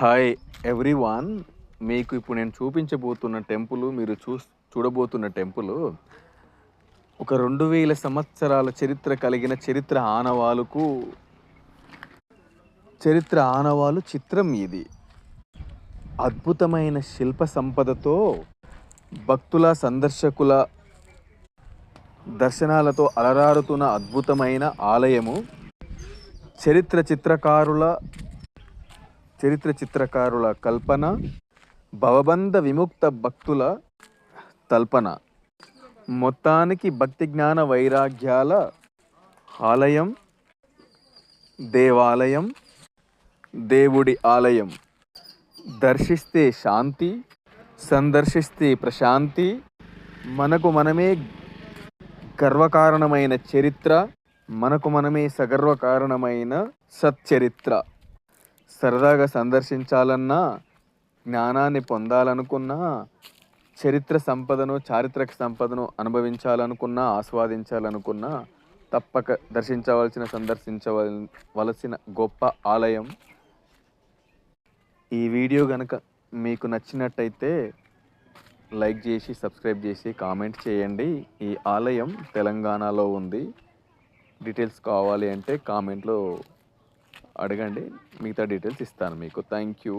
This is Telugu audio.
Hi everyone. మీకు ఇప్పుడు నేను చూపించబోతున్న టెంపుల్, మీరు చూడబోతున్న టెంపుల్ ఒక 2000 సంవత్సరాల చరిత్ర కలిగిన చరిత్ర ఆనవాలు చిత్రం ఇది. అద్భుతమైన శిల్ప సంపదతో, భక్తుల సందర్శకుల దర్శనాలతో అలరారుతున్న అద్భుతమైన ఆలయము. చరిత్ర చిత్రకారుల కల్పన, భవబంధ విముక్త భక్తుల తల్పన. మొత్తానికి భక్తి జ్ఞాన వైరాగ్యాల ఆలయం, దేవాలయం, దేవుడి ఆలయం. దర్శిస్తే శాంతి, సందర్శిస్తే ప్రశాంతి. మనకు మనమే గర్వకారణమైన చరిత్ర, మనకు మనమే సగర్వకారణమైన సచ్చరిత్ర. సరదాగా సందర్శించాలన్నా, జ్ఞానాన్ని పొందాలనుకున్నా, చారిత్రక సంపదను అనుభవించాలనుకున్నా, ఆస్వాదించాలనుకున్నా తప్పక సందర్శించవలసిన గొప్ప ఆలయం. ఈ వీడియో కనుక మీకు నచ్చినట్టయితే లైక్ చేసి, సబ్స్క్రైబ్ చేసి, కామెంట్ చేయండి. ఈ ఆలయం తెలంగాణలో ఉంది. డీటెయిల్స్ కావాలి అంటే కామెంట్లో అడగండి, మిగతా డీటెయిల్స్ ఇస్తాను మీకు. Thank you.